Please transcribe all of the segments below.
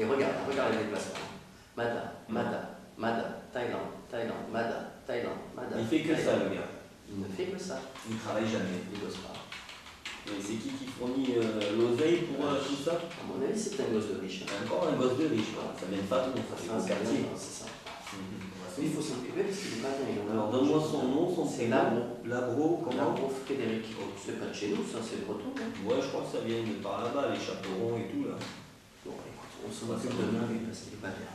Et regarde les déplacements. Mada, Thaïlande, Mada, Mada. Il fait que ça, le gars. Il ne fait que ça. Il travaille jamais. Il bosse pas. Et c'est qui fournit l'oseille pour tout ça? À mon avis, c'est un gosse de riche. Encore un gosse de riche, quoi. Ça vient pas tout, ça c'est au quartier. C'est ça. Mais il faut s'en occuper parce qu'il est pas bien. Alors donne-moi son nom, son C'est prénom. Labro, comment? Labro Frédéric. C'est pas de chez nous, ça, c'est breton. Ouais, je crois que ça vient de par là-bas, les chaperons et tout là. Bon, écoute, on s'en occupe demain, lui, parce qu'il est pas bien.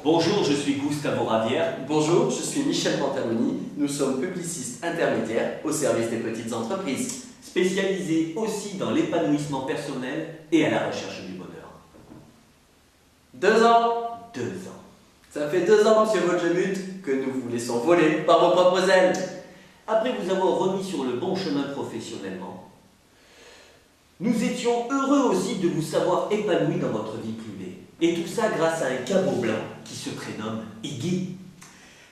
Bonjour, je suis Gustavo Ravière. Bonjour, je suis Michel Pantaloni. Nous sommes publicistes intermédiaires au service des petites entreprises. Spécialisés aussi dans l'épanouissement personnel et à la recherche du bonheur. 2 ans. 2 ans. Ça fait 2 ans, monsieur Volgemut, que nous vous laissons voler par vos propres ailes. Après vous avoir remis sur le bon chemin professionnellement, nous étions heureux aussi de vous savoir épanoui dans votre vie privée. Et tout ça grâce à un cabot blanc qui se prénomme Iggy.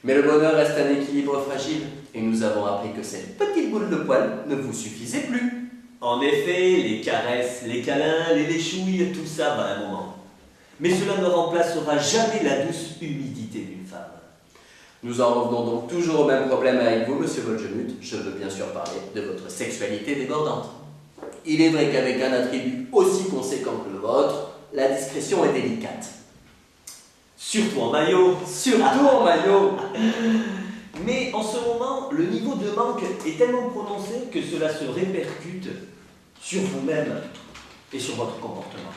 Mais le bonheur reste un équilibre fragile, et nous avons appris que cette petite boule de poil ne vous suffisait plus. En effet, les caresses, les câlins, les léchouilles, tout ça va un moment. Mais cela ne remplacera jamais la douce humidité d'une femme. Nous en revenons donc toujours au même problème avec vous, monsieur Volgemut. Je veux bien sûr parler de votre sexualité débordante. Il est vrai qu'avec un attribut aussi conséquent que le vôtre, la discrétion est délicate. Surtout en maillot. Surtout en maillot. Mais en ce moment, le niveau de manque est tellement prononcé que cela se répercute sur vous-même et sur votre comportement.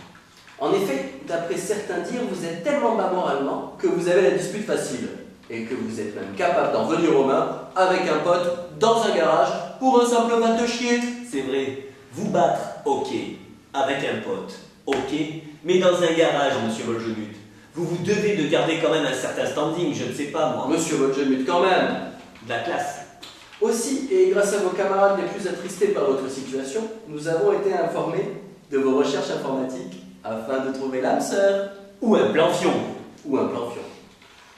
En effet, d'après certains dires, vous êtes tellement bas moralement que vous avez la dispute facile. Et que vous êtes même capable d'en venir aux mains avec un pote dans un garage pour un simple va te chier. C'est vrai, vous battre, ok, avec un pote, ok, mais dans un garage, monsieur Volgemut, vous devez de garder quand même un certain standing, je ne sais pas moi. Monsieur Volgemut, quand même. De la classe. Aussi, et grâce à vos camarades les plus attristés par votre situation, nous avons été informés de vos recherches informatiques afin de trouver l'âme sœur. Ou un planfion. Ou un planfion.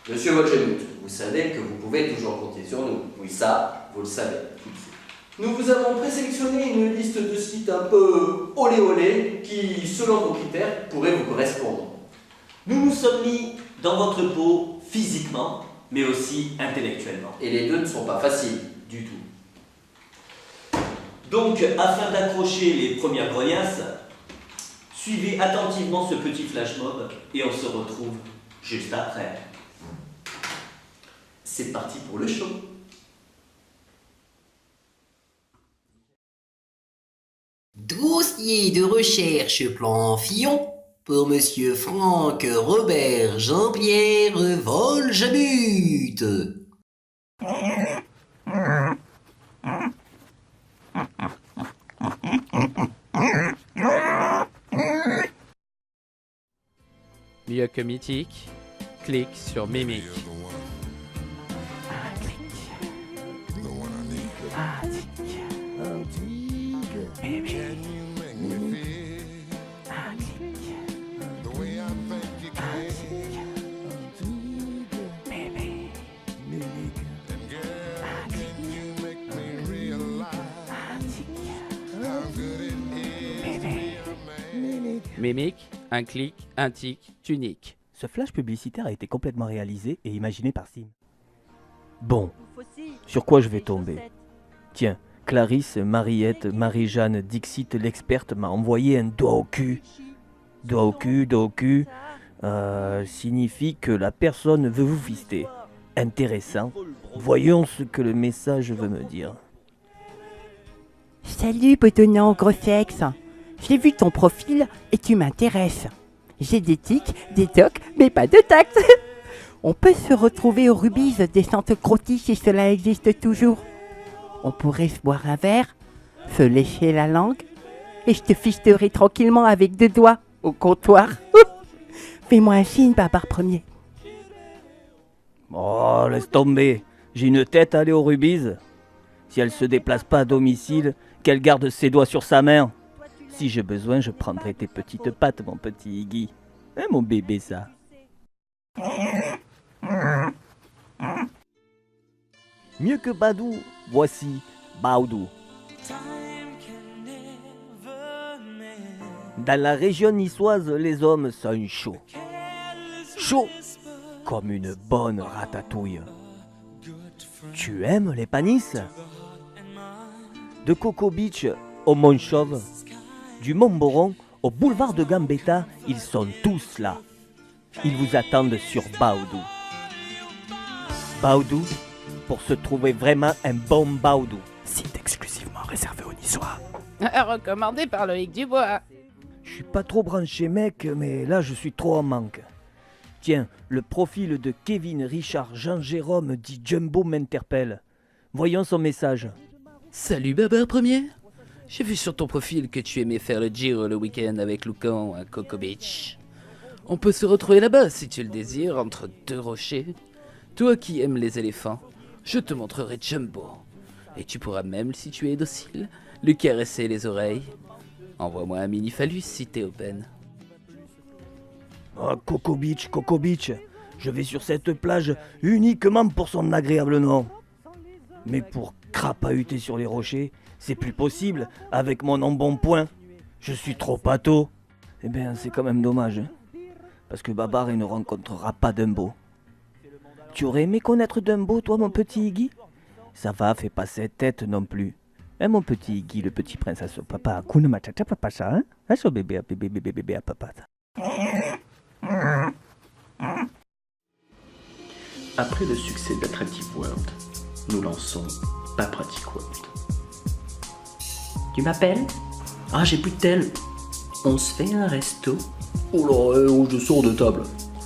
Monsieur Volgemut, vous savez que vous pouvez toujours compter sur nous. Oui, ça, vous le savez. Nous vous avons présélectionné une liste de sites un peu olé olé qui, selon vos critères, pourraient vous correspondre. Nous nous sommes mis dans votre peau physiquement, mais aussi intellectuellement. Et les deux ne sont pas faciles. Du tout. Donc, afin d'accrocher les premières grognasses, suivez attentivement ce petit flash mob et on se retrouve juste après. C'est parti pour le show. Dossier de recherche Planfion pour Monsieur Franck Robert Jean-Pierre Volgemut. Mieux que mythique, clique sur Mimic. Mimic, un clic, un tic, tunique. Ce flash publicitaire a été complètement réalisé et imaginé par Sim. Bon, sur quoi je vais tomber? Tiens, Clarisse, Mariette, Marie-Jeanne, Dixit, l'experte m'a envoyé un doigt au cul. Doigt au cul, signifie que la personne veut vous fister. Intéressant. Voyons ce que le message veut me dire. Salut, bedonnant gros sexe. J'ai vu ton profil et tu m'intéresses. J'ai des tics, des tocs, mais pas de tact. On peut se retrouver au Rubis des centres crottis si cela existe toujours. On pourrait se boire un verre, se lécher la langue, et je te fisterai tranquillement avec 2 doigts au comptoir. Fais-moi un signe, barbare premier. Oh, laisse tomber. J'ai une tête à aller au Rubis. Si elle se déplace pas à domicile, qu'elle garde ses doigts sur sa main. Si j'ai besoin, je prendrai tes petites pattes, mon petit Iggy. Hein, mon bébé, ça. Mieux que Badou, voici Baudou. Dans la région niçoise, les hommes sont chauds. Chauds comme une bonne ratatouille. Tu aimes les panisses? De Coco Beach au Mont Chauve, du Montboron au boulevard de Gambetta, ils sont tous là. Ils vous attendent sur Baoudou. Baoudou, pour se trouver vraiment un bon Baoudou. Site exclusivement réservé aux Niçois. Recommandé par Loïc Dubois. Je suis pas trop branché mec, mais là je suis trop en manque. Tiens, le profil de Kevin Richard Jean-Jérôme dit Jumbo m'interpelle. Voyons son message. Salut Babar Premier. J'ai vu sur ton profil que tu aimais faire le Giro le week-end avec Lucan à Coco Beach. On peut se retrouver là-bas si tu le désires, entre deux rochers. Toi qui aimes les éléphants, je te montrerai Jumbo. Et tu pourras même, si tu es docile, lui caresser les oreilles. Envoie-moi un mini phallus si t'es open. Oh, Coco Beach, je vais sur cette plage uniquement pour son agréable nom. Mais pour crapahuter sur les rochers, c'est plus possible avec mon embonpoint. Je suis trop pâteau. Eh bien, c'est quand même dommage, hein, parce que Babar il ne rencontrera pas Dumbo. Tu aurais aimé connaître Dumbo, toi, mon petit Iggy? Ça va, fais pas cette tête non plus. Hein, mon petit Iggy, le petit prince à son papa. Kuna matata papa ça, hein? À son bébé à papa. Après le succès d'Attractive World, nous lançons Papratic World. Tu m'appelles? Ah, j'ai plus de tel. On se fait un resto? Oh là, je sors de table.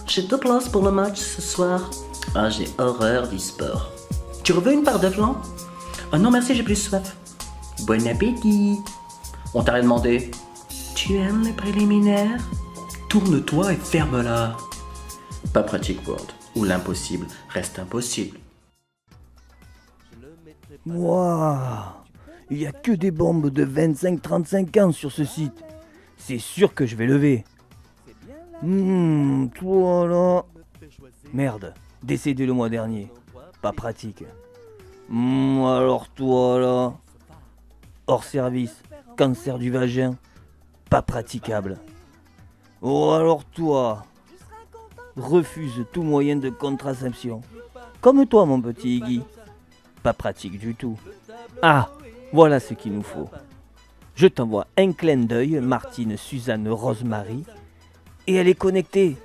J'ai 2 places pour le match ce soir. Ah, j'ai horreur du sport. Tu veux une part de flan? Ah non merci, j'ai plus soif. Bon appétit. On t'a rien demandé. Tu aimes les préliminaires? Tourne-toi et ferme-la. Papratic World, où l'impossible reste impossible. Wouah, il y a que des bombes de 25-35 ans sur ce site. C'est sûr que je vais lever. Toi là. Merde, décédé le mois dernier. Pas pratique. Alors toi là. Hors service, cancer du vagin. Pas praticable. Oh alors toi. Refuse tout moyen de contraception. Comme toi mon petit Iggy. Pas pratique du tout. Ah, voilà ce qu'il nous faut. Je t'envoie un clin d'œil, Martine, Suzanne, Rosemary. Et elle est connectée.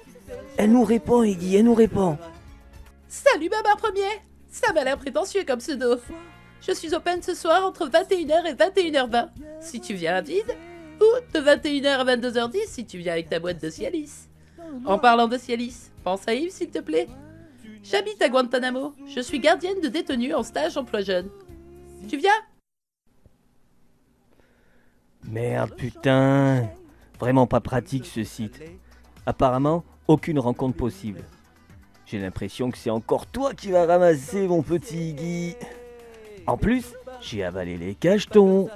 Elle nous répond, Iggy, elle nous répond. Salut Babar Premier. Ça m'a l'air prétentieux comme pseudo. Je suis open ce soir entre 21h et 21h20 si tu viens à vide, ou de 21h à 22h10 si tu viens avec ta boîte de Cialis. En parlant de Cialis, pense à Yves s'il te plaît. J'habite à Guantanamo, je suis gardienne de détenus en stage emploi jeune. Tu viens? Merde putain. Vraiment pas pratique ce site. Apparemment, aucune rencontre possible. J'ai l'impression que c'est encore toi qui vas ramasser mon petit Iggy. En plus, j'ai avalé les cachetons.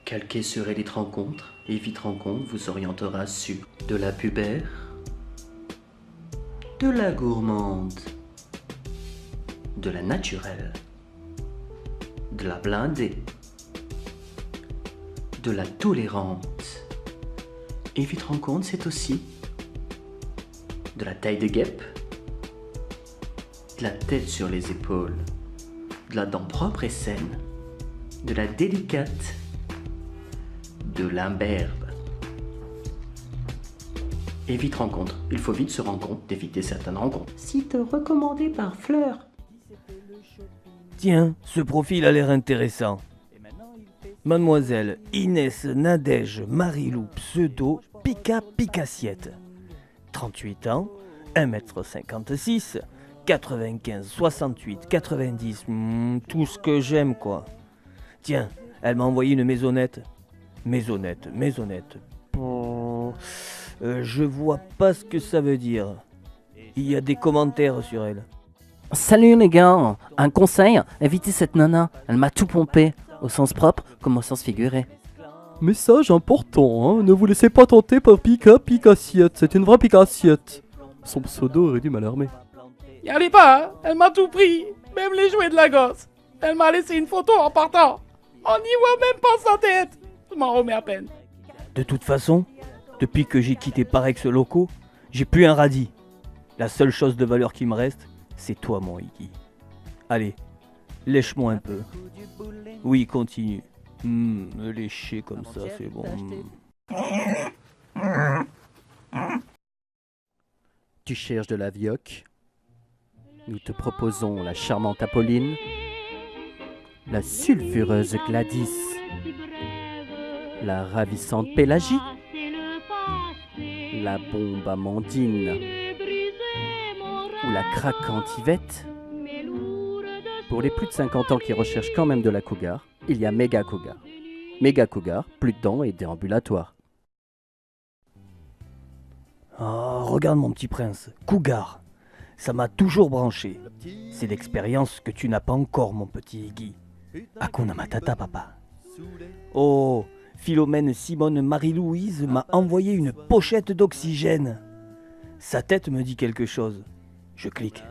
Calqué sur Elite Rencontre, Evite Rencontre vous orientera sur de la pubère, de la gourmande, de la naturelle, de la blindée, de la tolérante. Evite Rencontre, c'est aussi de la taille de guêpe, de la tête sur les épaules, de la dent propre et saine, de la délicate, de l'imberbe. Évite rencontre. Il faut vite se rendre compte d'éviter certaines rencontres. Site recommandé par Fleur. Tiens, ce profil a l'air intéressant. Mademoiselle Inès Nadège Marilou pseudo Pika Picassiette. 38 ans, 1m56, 95, 68, 90, tout ce que j'aime quoi. Tiens, elle m'a envoyé une maisonnette. Maisonnette. Je vois pas ce que ça veut dire. Il y a des commentaires sur elle. Salut les gars, un conseil, évitez cette nana, elle m'a tout pompé, au sens propre comme au sens figuré. Message important, hein, ne vous laissez pas tenter par Pika Picassiette, c'est une vraie Picassiette. Son pseudo aurait dû m'alarmer. Y allez pas, hein, elle m'a tout pris, même les jouets de la gosse. Elle m'a laissé une photo en partant. On n'y voit même pas sa tête. Je m'en remets à peine. De toute façon, depuis que j'ai quitté Parex Locaux, j'ai plus un radis. La seule chose de valeur qui me reste, c'est toi, mon Iggy. Allez, lèche-moi un peu. Oui, continue. Me lécher comme ça, c'est bon. Tu cherches de la vioque? Nous te proposons la charmante Apolline, la sulfureuse Gladys, la ravissante Pélagie, la bombe Amandine ou la craquante Yvette. Pour les plus de 50 ans qui recherchent quand même de la cougar, il y a Méga Cougar. Méga Cougar, plus de dents et déambulatoire. Oh, regarde mon petit prince, cougar. Ça m'a toujours branché. C'est l'expérience que tu n'as pas encore, mon petit Iggy. Hakuna Matata, papa. Oh, Philomène Simone Marie-Louise m'a envoyé une pochette d'oxygène. Sa tête me dit quelque chose. Je clique.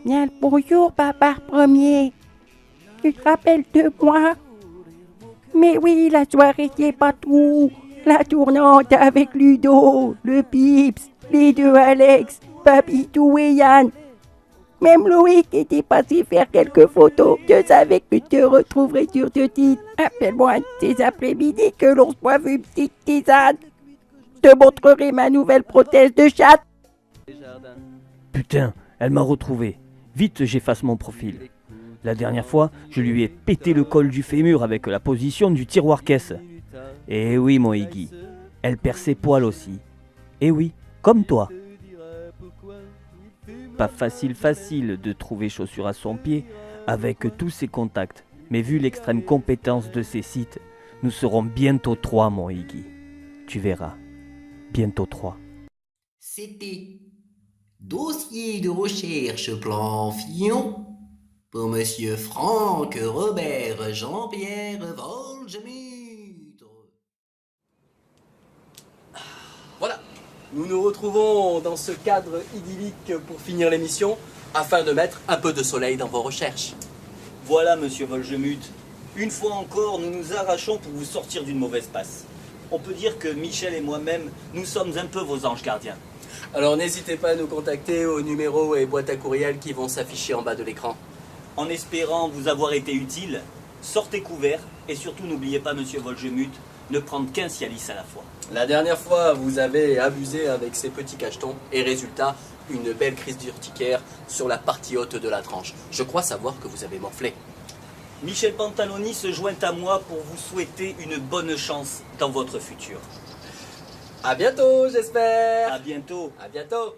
Bien le bonjour, Babard Premier. Tu te rappelles de moi? Mais oui, la soirée qui est pas tout. La tournante avec Ludo, le Pips, les deux Alex, Papitou et Yann. Même Loïc était passé faire quelques photos. Je savais que tu te retrouverais sur ce titre. Appelle-moi un de ces après-midi que l'on se boive une petite tisane. Je te montrerai ma nouvelle prothèse de chatte. Putain, elle m'a retrouvé. Vite, j'efface mon profil. La dernière fois, je lui ai pété le col du fémur avec la position du tiroir-caisse. Eh oui, mon Iggy, elle perd ses poils aussi. Eh oui, comme toi. Pas facile de trouver chaussures à son pied avec tous ses contacts. Mais vu l'extrême compétence de ces sites, nous serons bientôt 3, mon Iggy. Tu verras, bientôt 3. C'était dossier de recherche plan Fillon pour Monsieur Franck Robert Jean-Pierre Volgemut. Voilà, nous nous retrouvons dans ce cadre idyllique pour finir l'émission, afin de mettre un peu de soleil dans vos recherches. Voilà, monsieur Volgemut. Une fois encore, nous nous arrachons pour vous sortir d'une mauvaise passe. On peut dire que Michel et moi-même, nous sommes un peu vos anges gardiens. Alors n'hésitez pas à nous contacter aux numéros et boîtes à courriel qui vont s'afficher en bas de l'écran. En espérant vous avoir été utile, sortez couverts et surtout n'oubliez pas, monsieur Volgemut, ne prendre qu'un Cialis à la fois. La dernière fois, vous avez abusé avec ces petits cachetons et résultat, une belle crise d'urticaire sur la partie haute de la tranche. Je crois savoir que vous avez morflé. Michel Pantaloni se joint à moi pour vous souhaiter une bonne chance dans votre futur. À bientôt, j'espère. À bientôt. À bientôt.